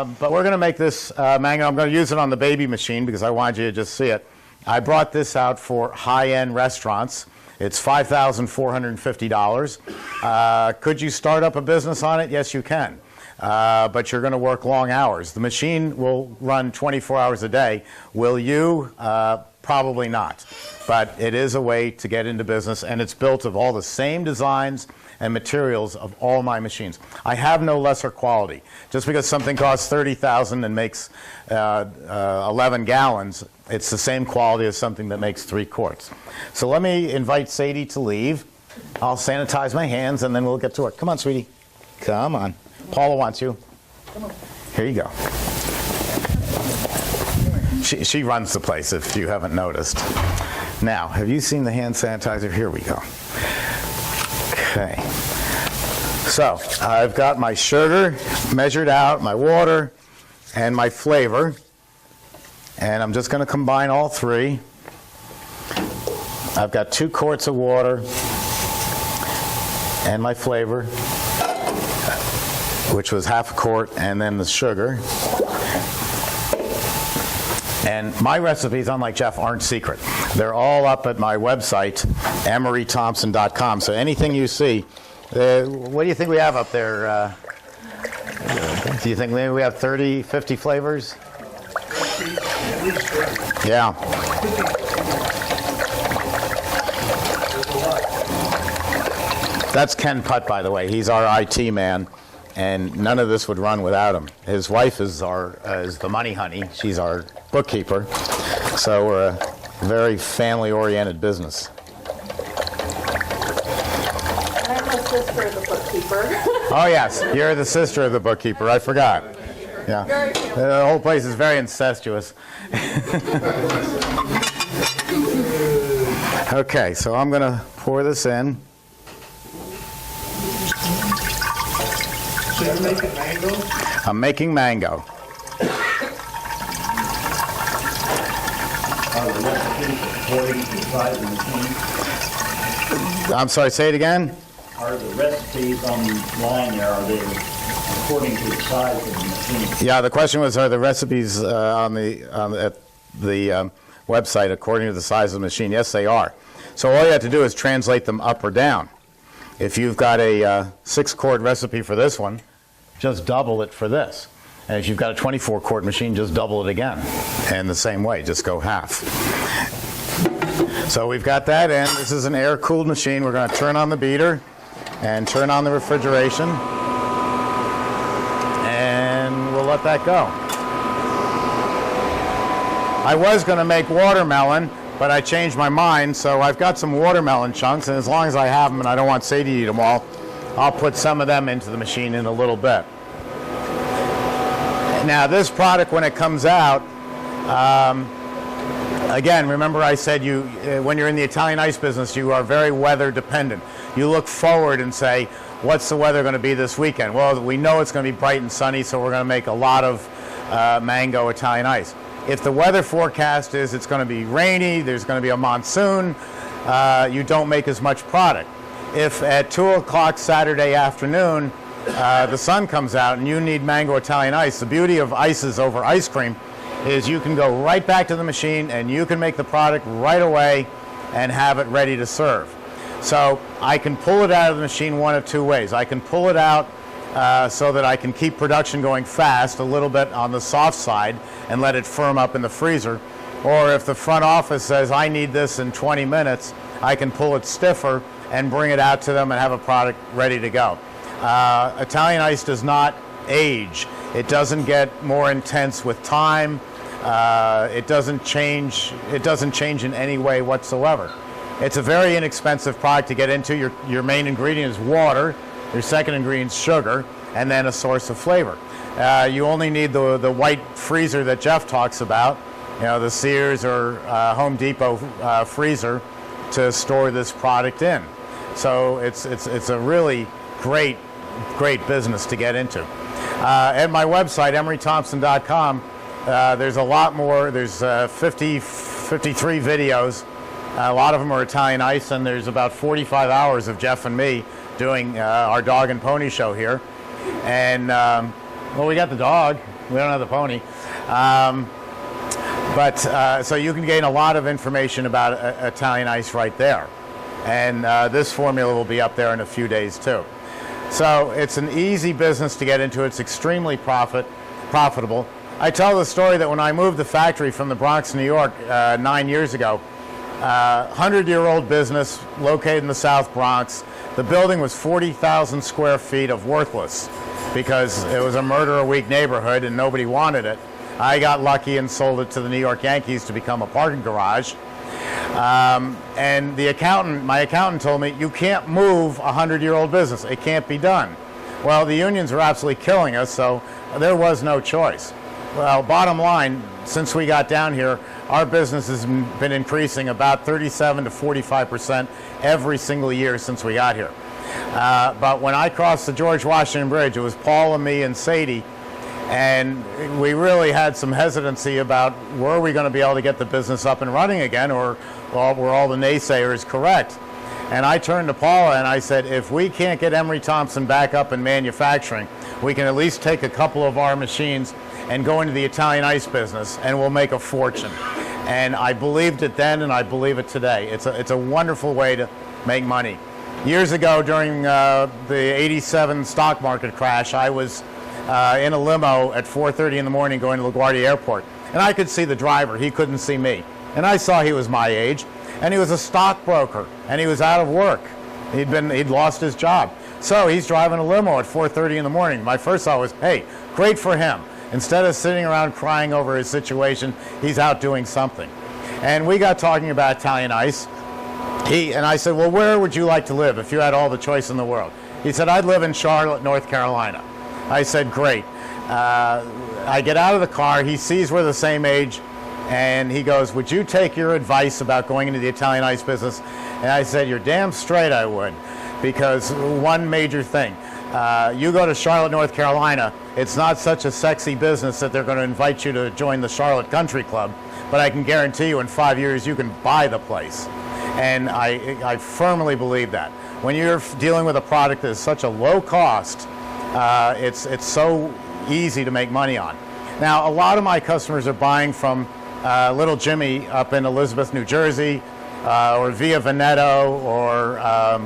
But we're going to make this mango. I'm going to use it on the baby machine because I wanted you to just see it. I brought this out for high-end restaurants. It's $5,450. Could you start up a business on it? Yes, you can. But you're going to work long hours. The machine will run 24 hours a day. Will you? Probably not. But it is a way to get into business, and it's built of all the same designs and materials of all my machines. I have no lesser quality. Just because something costs $30,000 and makes 11 gallons, it's the same quality as something that makes 3 quarts. So let me invite Sadie to leave. I'll sanitize my hands, and then we'll get to work. Come on, sweetie. Come on. Paula wants you. Here you go. She runs the place, if you haven't noticed. Now, have you seen the hand sanitizer? Here we go. Okay. So, I've got my sugar measured out, my water, and my flavor. And I'm just going to combine all 3. I've got 2 quarts of water and my flavor, which was half a quart, and then the sugar. And my recipes, unlike Jeff, aren't secret. They're all up at my website, emerythompson.com. So anything you see, what do you think we have up there? Do you think maybe we have 30, 50 flavors? Yeah. That's Ken Putt, by the way. He's our IT man. And none of this would run without him. His wife is the money honey. She's our bookkeeper. So we're a very family-oriented business. I'm the sister of the bookkeeper. Oh, yes. You're the sister of the bookkeeper. I forgot. Yeah. The whole place is very incestuous. Okay, so I'm going to pour this in. So you're making mango? I'm making mango. Are the recipes according to the size of the machine? I'm sorry, say it again? Are the recipes on the line there, are they according to the size of the machine? Yeah, the question was, are the recipes at the website according to the size of the machine? Yes, they are. So all you have to do is translate them up or down. If you've got a 6-quart recipe for this one, just double it for this. And if you've got a 24-quart machine, just double it again. And the same way, just go half. So we've got that in. This is an air-cooled machine. We're going to turn on the beater and turn on the refrigeration. And we'll let that go. I was going to make watermelon, but I changed my mind, so I've got some watermelon chunks, and as long as I have them and I don't want Sadie to eat them all, I'll put some of them into the machine in a little bit. Now, this product, when it comes out, again, remember I said when you're in the Italian ice business, you are very weather dependent. You look forward and say, what's the weather going to be this weekend? Well, we know it's going to be bright and sunny, so we're going to make a lot of mango Italian ice. If the weather forecast is it's going to be rainy, there's going to be a monsoon, you don't make as much product. If at 2 o'clock Saturday afternoon the sun comes out and you need mango Italian ice, the beauty of ices over ice cream is you can go right back to the machine and you can make the product right away and have it ready to serve. So I can pull it out of the machine one of 2 ways. I can pull it out so that I can keep production going fast, a little bit on the soft side, and let it firm up in the freezer. Or if the front office says, I need this in 20 minutes, I can pull it stiffer and bring it out to them and have a product ready to go. Italian ice does not age. It doesn't get more intense with time. It doesn't change in any way whatsoever. It's a very inexpensive product to get into. Your main ingredient is water. Your second ingredient is sugar, and then a source of flavor. You only need the white freezer that Jeff talks about, the Sears or Home Depot freezer, to store this product in. So it's a really great business to get into. At my website, emerythompson.com, there's a lot more. There's 53 videos. A lot of them are Italian ice, and there's about 45 hours of Jeff and me doing our dog and pony show here. And, well, we got the dog. We don't have the pony. So you can gain a lot of information about Italian ice right there. And this formula will be up there in a few days too. So it's an easy business to get into. It's extremely profitable. I tell the story that when I moved the factory from the Bronx, New York, 9 years ago, 100-year-old business located in the South Bronx. The building was 40,000 square feet of worthless because it was a murder-a-week neighborhood and nobody wanted it. I got lucky and sold it to the New York Yankees to become a parking garage. And my accountant told me, you can't move a 100-year-old business. It can't be done. Well, the unions were absolutely killing us, so there was no choice. Well, bottom line, since we got down here, our business has been increasing about 37 to 45% every single year since we got here. But when I crossed the George Washington Bridge, it was Paul and me and Sadie, and we really had some hesitancy about were we going to be able to get the business up and running again, or were all the naysayers correct? And I turned to Paula and I said, if we can't get Emery Thompson back up in manufacturing, we can at least take a couple of our machines and go into the Italian ice business, and we'll make a fortune. And I believed it then, and I believe it today. It's a wonderful way to make money. Years ago, during the '87 stock market crash, I was in a limo at 4:30 in the morning going to LaGuardia Airport, and I could see the driver. He couldn't see me, and I saw he was my age, and he was a stockbroker, and he was out of work. He'd lost his job, so he's driving a limo at 4:30 in the morning. My first thought was, hey, great for him. Instead of sitting around crying over his situation, he's out doing something. And we got talking about Italian ice. And I said, well, where would you like to live if you had all the choice in the world? He said, I'd live in Charlotte, North Carolina. I said, great. I get out of the car. He sees we're the same age. And he goes, would you take your advice about going into the Italian ice business? And I said, you're damn straight I would. Because one major thing. You go to Charlotte, North Carolina, it's not such a sexy business that they're going to invite you to join the Charlotte Country Club, but I can guarantee you in 5 years you can buy the place. And I firmly believe that. When you're dealing with a product that is such a low cost, it's so easy to make money on. Now, a lot of my customers are buying from Little Jimmy up in Elizabeth, New Jersey, or Via Veneto, or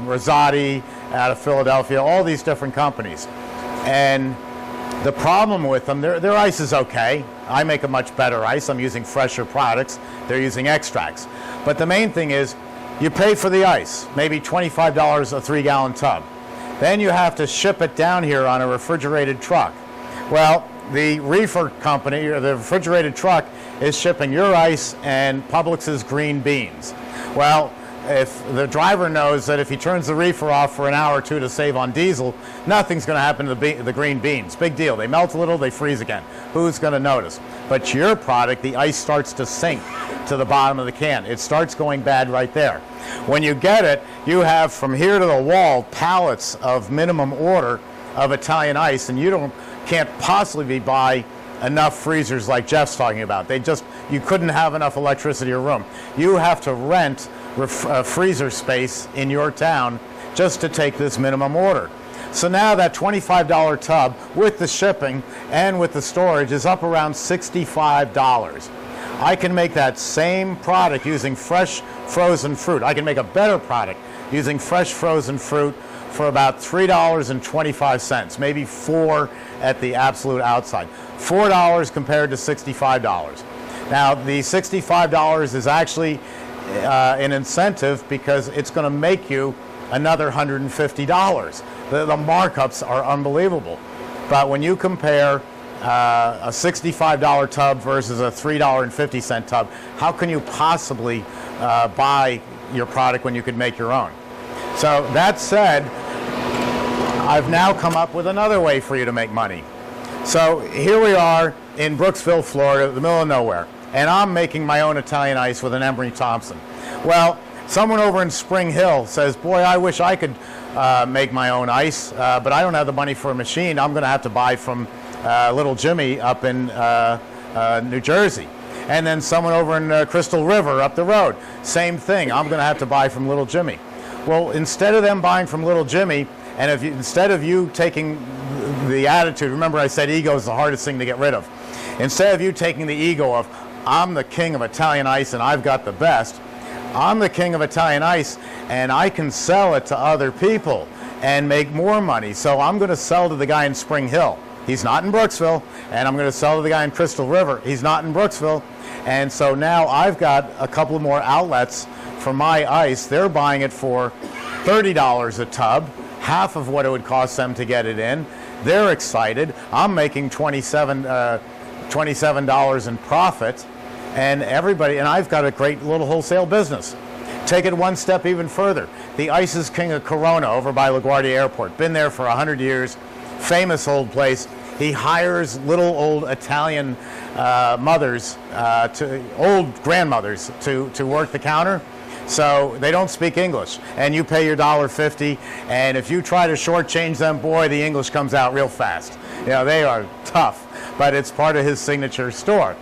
Rosati out of Philadelphia, all these different companies. And the problem with them, their ice is okay. I make a much better ice. I'm using fresher products. They're using extracts. But the main thing is, you pay for the ice, maybe $25 a 3-gallon tub. Then you have to ship it down here on a refrigerated truck. Well, the reefer company, or the refrigerated truck, is shipping your ice and Publix's green beans. Well, if the driver knows that if he turns the reefer off for an hour or two to save on diesel, nothing's going to happen to the green beans. Big deal. They melt a little, they freeze again. Who's going to notice? But your product, the ice starts to sink to the bottom of the can. It starts going bad right there. When you get it, you have from here to the wall pallets of minimum order of Italian ice, and you can't possibly buy enough freezers like Jeff's talking about. You couldn't have enough electricity or room. You have to rent freezer space in your town just to take this minimum order. So now that $25 tub with the shipping and with the storage is up around $65. I can make that same product using fresh frozen fruit. I can make a better product using fresh frozen fruit for about $3.25, maybe $4 at the absolute outside. $4 compared to $65. Now, the $65 is actually an incentive because it's going to make you another $150. The markups are unbelievable. But when you compare a $65 tub versus a $3.50 tub, how can you possibly buy your product when you could make your own? So that said, I've now come up with another way for you to make money. So here we are in Brooksville, Florida, the middle of nowhere, and I'm making my own Italian ice with an Emery Thompson. Well, someone over in Spring Hill says, boy, I wish I could make my own ice, but I don't have the money for a machine. I'm going to have to buy from Little Jimmy up in New Jersey. And then someone over in Crystal River up the road, same thing. I'm going to have to buy from Little Jimmy. Well, instead of them buying from Little Jimmy, and instead of you taking the attitude. Remember I said ego is the hardest thing to get rid of. Instead of you taking the ego of, I'm the king of Italian ice and I've got the best, I'm the king of Italian ice and I can sell it to other people and make more money. So I'm going to sell to the guy in Spring Hill. He's not in Brooksville. And I'm going to sell to the guy in Crystal River. He's not in Brooksville. And so now I've got a couple more outlets for my ice. They're buying it for $30 a tub, half of what it would cost them to get it in. They're excited. I'm making $27 in profit, and I've got a great little wholesale business. Take it one step even further. The Ice is King of Corona over by LaGuardia Airport. Been there for 100 years. Famous old place. He hires little old Italian old grandmothers to work the counter. So they don't speak English, and you pay your $1.50, and if you try to shortchange them, boy, the English comes out real fast. They are tough, but it's part of his signature store.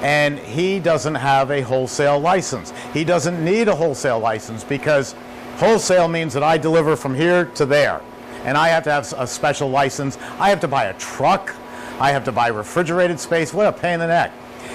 And he doesn't have a wholesale license. He doesn't need a wholesale license because wholesale means that I deliver from here to there, and I have to have a special license. I have to buy a truck. I have to buy refrigerated space. What a pain in the neck.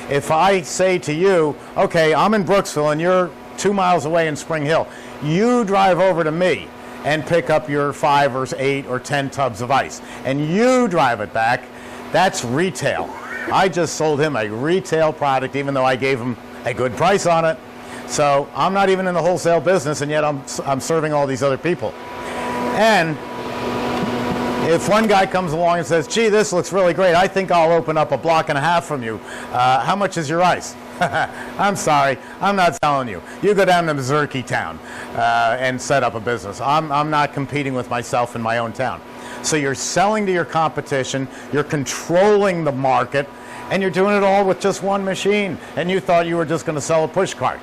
If I say to you, okay, I'm in Brooksville and you're 2 miles away in Spring Hill, you drive over to me and pick up your 5 or 8 or 10 tubs of ice, and you drive it back, that's retail. I just sold him a retail product even though I gave him a good price on it. So I'm not even in the wholesale business, and yet I'm serving all these other people. And if one guy comes along and says, gee, this looks really great, I think I'll open up a block and a half from you. How much is your ice? I'm sorry, I'm not selling you. You go down to Mazurki town and set up a business. I'm not competing with myself in my own town. So you're selling to your competition, you're controlling the market, and you're doing it all with just one machine. And you thought you were just going to sell a push cart.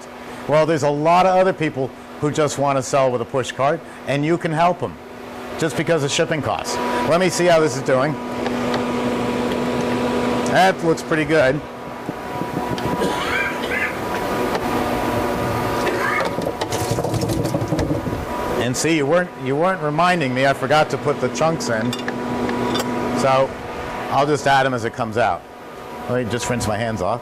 Well, there's a lot of other people who just want to sell with a push cart, and you can help them just because of shipping costs. Let me see how this is doing. That looks pretty good. And see, you weren't reminding me. I forgot to put the chunks in. So I'll just add them as it comes out. Let me just rinse my hands off.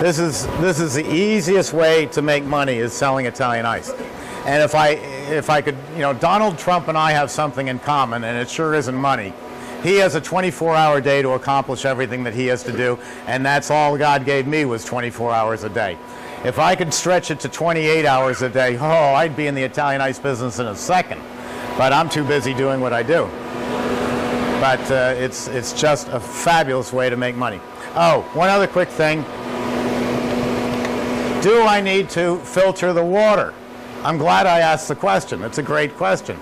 This is the easiest way to make money, is selling Italian ice. And if I could, Donald Trump and I have something in common, and it sure isn't money. He has a 24-hour day to accomplish everything that he has to do, and that's all God gave me was 24 hours a day. If I could stretch it to 28 hours a day, I'd be in the Italian ice business in a second. But I'm too busy doing what I do. But it's just a fabulous way to make money. Oh, one other quick thing. Do I need to filter the water? I'm glad I asked the question. It's a great question.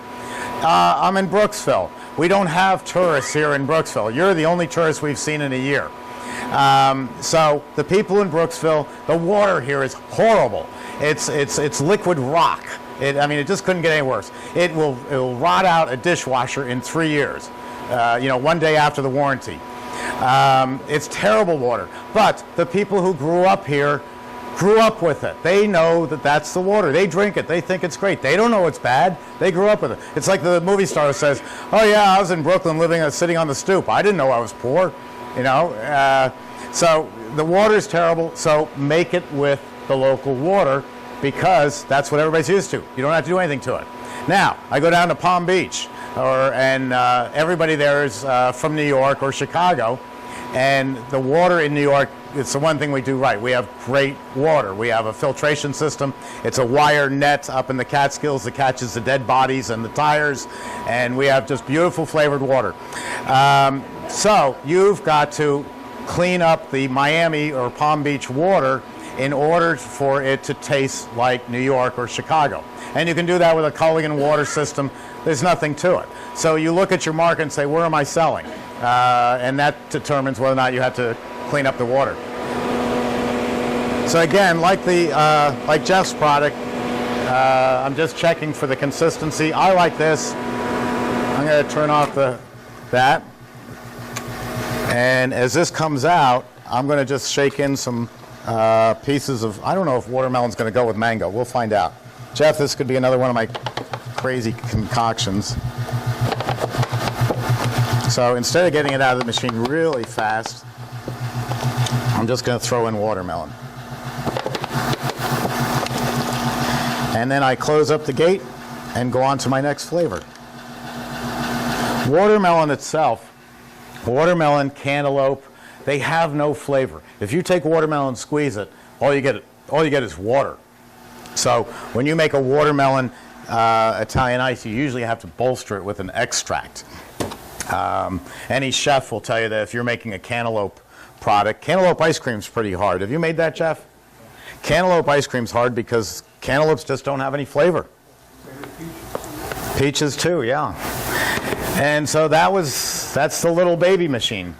I'm in Brooksville. We don't have tourists here in Brooksville. You're the only tourist we've seen in a year. So the people in Brooksville, the water here is horrible. It's liquid rock. It just couldn't get any worse. It will rot out a dishwasher in 3 years. 1 day after the warranty. It's terrible water. But the people who grew up here grew up with it. They know that that's the water. They drink it. They think it's great. They don't know it's bad. They grew up with it. It's like the movie star says, oh yeah, I was in Brooklyn sitting on the stoop. I didn't know I was poor. So the water is terrible. So make it with the local water, because that's what everybody's used to. You don't have to do anything to it. Now, I go down to Palm Beach, and everybody there is from New York or Chicago, and the water in New York, it's the one thing we do right. We have great water. We have a filtration system. It's a wire net up in the Catskills that catches the dead bodies and the tires, and we have just beautiful flavored water. So you've got to clean up the Miami or Palm Beach water in order for it to taste like New York or Chicago. And you can do that with a Culligan water system. There's nothing to it. So you look at your market and say, where am I selling? And that determines whether or not you have to clean up the water. So again, like Jeff's product, I'm just checking for the consistency. I like this. I'm going to turn off that. And as this comes out, I'm going to just shake in some pieces of, I don't know if watermelon's going to go with mango. We'll find out. Jeff, this could be another one of my crazy concoctions. So instead of getting it out of the machine really fast, I'm just going to throw in watermelon. And then I close up the gate and go on to my next flavor. Watermelon itself, watermelon, cantaloupe, they have no flavor. If you take watermelon and squeeze it, all you get is water. So when you make a watermelon Italian ice, you usually have to bolster it with an extract. Any chef will tell you that if you're making a cantaloupe product, cantaloupe ice cream is pretty hard. Have you made that, Jeff? Cantaloupe ice cream is hard because cantaloupes just don't have any flavor. Peaches too, yeah. And so that's the little baby machine.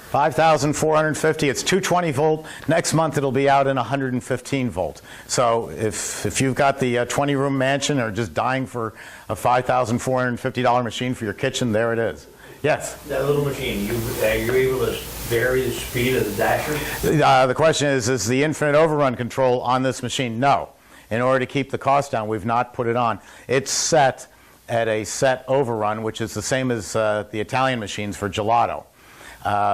5,450, it's 220 volt. Next month it'll be out in 115 volt. So if you've got the 20 room mansion or just dying for a $5,450 machine for your kitchen, there it is. Yes? That little machine, you're able to vary the speed of the dasher? The question is the infinite overrun control on this machine? No. In order to keep the cost down, we've not put it on. It's set at a set overrun, which is the same as the Italian machines for gelato.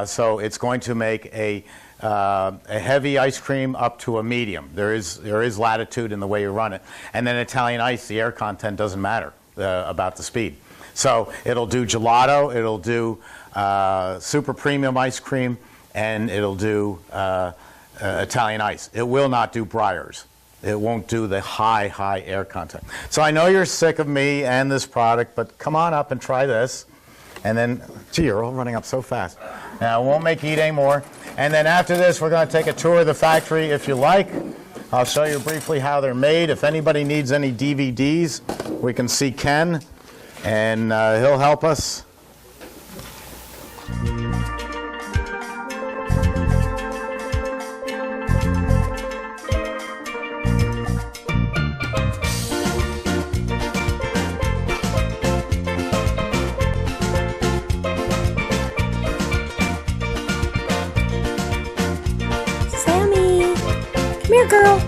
So it's going to make a heavy ice cream up to a medium. There is latitude in the way you run it. And then Italian ice, the air content doesn't matter about the speed. So it'll do gelato, it'll do super premium ice cream, and it'll do Italian ice. It will not do Breyers. It won't do the high air content. So I know you're sick of me and this product, but come on up and try this. And then, gee, you're all running up so fast. Now, I won't make you eat anymore. And then after this, we're going to take a tour of the factory if you like. I'll show you briefly how they're made. If anybody needs any DVDs, we can see Ken, and he'll help us. Come here, girl.